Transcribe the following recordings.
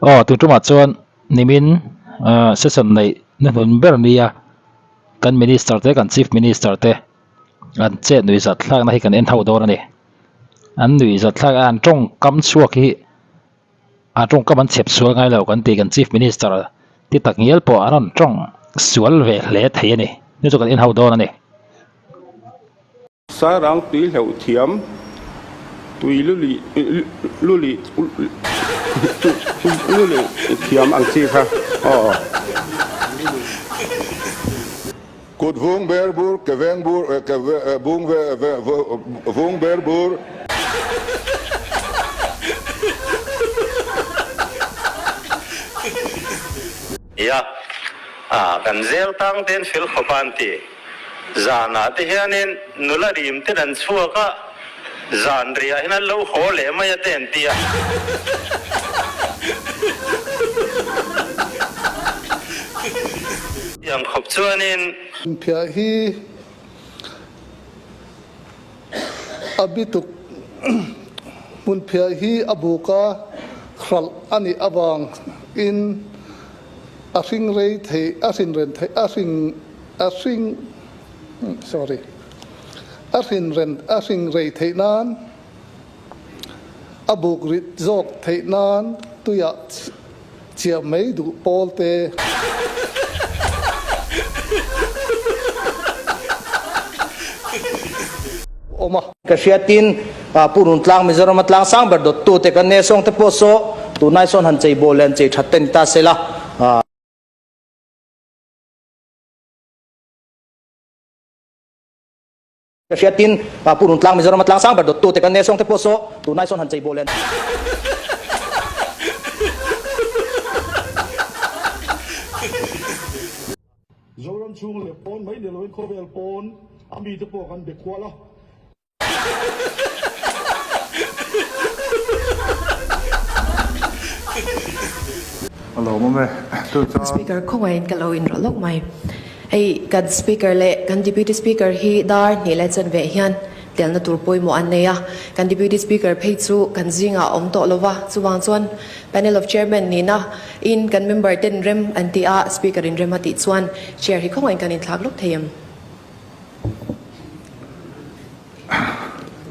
Oh, tu tu mat chuan nimin session nei na hun ber nia kan minister te kan chief minister te an che nui zat thlak na hi kan en tho dor ani an nui zat thlak an tong kam chuak hi a tong kam an chep sual ngai lo kan ti kan chief minister ti tak ngel po aron tong sual ve hle thei ani ni chu kan en ho dor ani sarang tui hlau thiam tui luli thiam ang chi kha Kut vung berbur keveng bur bung vung berbur ya kan zel tang ten fil khopanti zana te hianin nularim te dan chuaka zan ria hinan lo hole maya ten tia yang khop chuanin phia hi abituk mun phia hi abuka khral ani awang in asing rei thei asin ren thei asing sorry asing rei thei nan abuk rit zok thei nan tuya chia mei du polte oma kashiatin purun tlang mizoram tlang sang berdot tu te kan ne song te poso tu nai son han chei bolen chei thatten ta sela kashiatin purun tlang mizoram tlang sang berdot tu te kan ne song te poso tu nai son han chei bolen zoram chung le pon mai de loi khobel pon ami te po kan de kwala hello mame speaker khowai kalo in rolok mai ai kan speaker le kan deputy speaker hi dar ni le chan ve hian tel na tur poi mo an neya kan deputy speaker phei chu kan zinga om to lova chuwang chuan panel of chairman ni na in kan member ten rem anti a speaker in rem ati chuan chair hi khowai kan in thlak lok theiam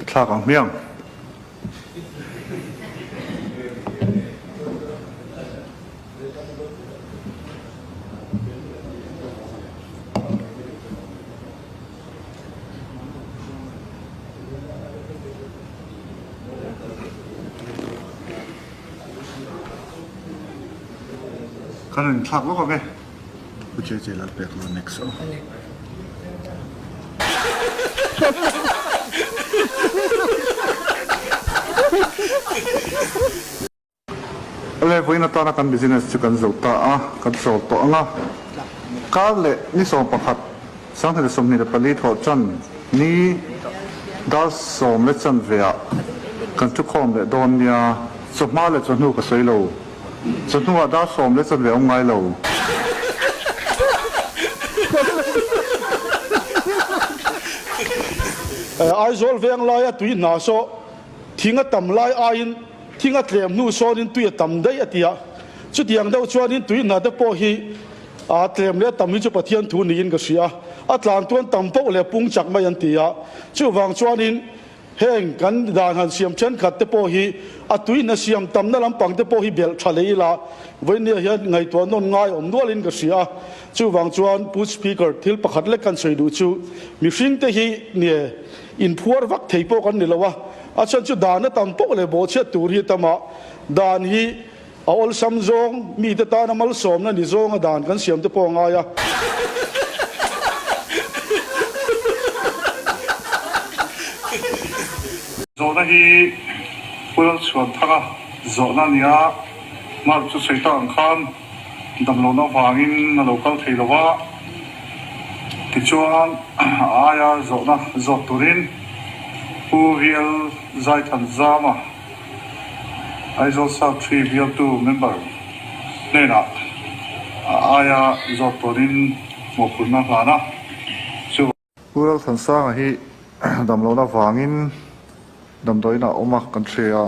thlak ang miang kan thlak lo ka me ku che la pek lo next le voi na ta na kan business chu kan zo ta a kan zo to anga ka le ni so pakhat sang the som ni de pali tho chan ni da som le chan vea kan tu khom le don nia so ma le chu nu ka sei lo so nu da som le chan vea ngai lo ai zol veng lai a tui na so thinga tam lai a in thinga tlem nu so in tui tam dai atia chu tiang deuh chuan in tui na te po hi a tlem le tam hi chu pathian thu ni in ka sia a tlan tuan tam po le pung chak mai an tia chu wang chuan in heng kan dan han siam chen khat te po hi a tui na siam tam na lampang te po hi bel thalei la voi ne hian ngai to non ngai om nual in ka sia chu wang chuan pu speaker thil pakhat le kan sei du chu mi hring te hi ne in phuar vak thei po kan ni lawa a chan chu dan na tam po le bo che tur hi tama dan hi a ol sam zong mi te ta na mal som na ni zong a dan kan siam te po nga ya zona hi pul chuan thanga zona nia mar chu seita ang khan dam lo na wangin na local theilowa ti chuan aya zona zot turin pu vial zai than zama I also trivial to member nena aya zot turin mo pulna hlana chu pural than sa hi dam lo na wangin dam doi na oma kan thria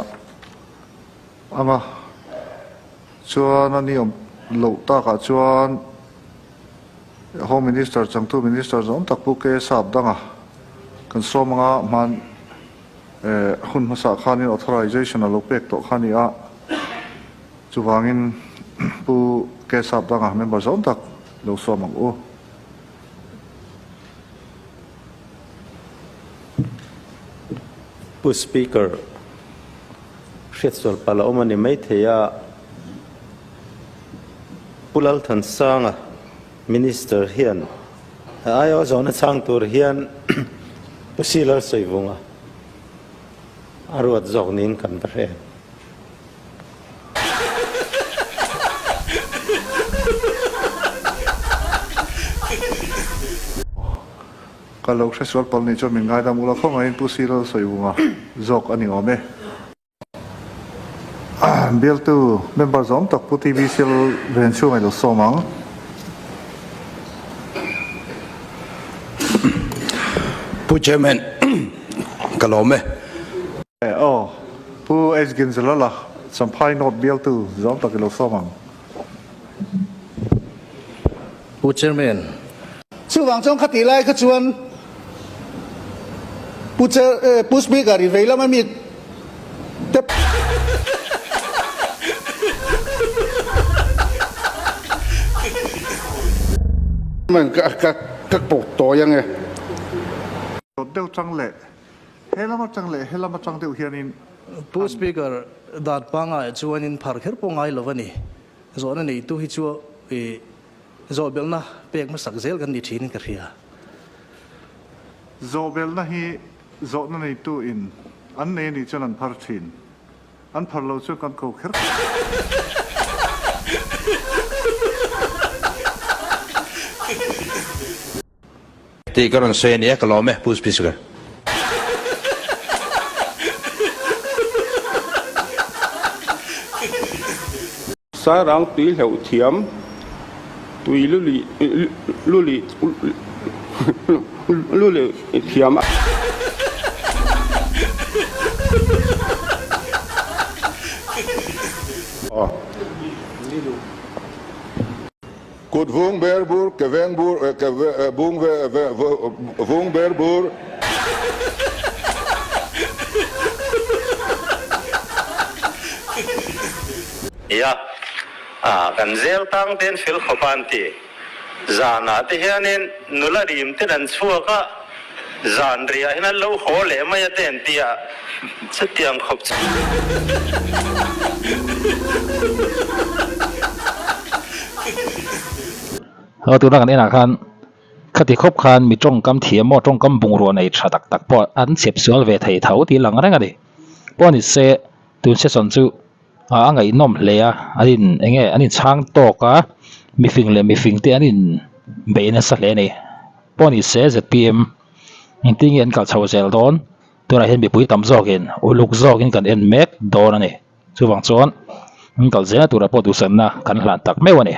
ama chuan ani om lo ta ka chuan Home Minister changtu Minister zom takpu ke sab danga kan so manga man hun masa khanin authorization alo pek to khani a chuwangin pu ke sab danga member zom tak lo so mang o pu speaker Shetsol pala omani mai theya pulal than sanga minister hian ayo zona chang tur hian pusilar soivunga arwat zognin kan bare kalau Shetsol pal ni cho min ngai da mula khong ai pusilar soivunga zok ani ome bill tu member zom tak pu TV sil ren chu mai lo somang pu chairman kalome pu esgin zalala sampai not bill tu zom tak lo somang pu chairman chu wang chong khati lai kha chuan pu speaker ri veila ma mi te mình các bộ tổ yang nghe đều trăng lệ hết lắm trăng đều hiện in pu speaker dat panga chuan in phar kher pongai lovani zona nei tu hi chu e zo belna pek ma sakzel kan ni thin ka ria zobel na hi zona nei tu in an nei ni chan an phar thin an phar lo chu kan ko kher thì cái con xe này cái lò mẹ pu speaker sa rang tui leu thiam tui lu li thiam Kut vung berbur, keveng bur, bung vung berbur. Ya, kan zel tang ten fil khopanti. Zana te hianin nula rim te dan chuaka zan ria hinan lo hole maya ten tia chatiang khop cha. tu na kan ena khan khati khop khan mi tong kam thiam mo tong kam bung ro nei tha tak po an sep sual ve thei thau ti lang rang ani po ni se tu se son chu angai nom hle a anin chang to ka mi fing te anin be na sa hle nei po ni se ZPM in ting en kal chho zel don tu na hen bi pui tam zok in uluk zok in kan en mek don ani chu wang chon kal zena tu ra po tu san na kan hlan tak me wani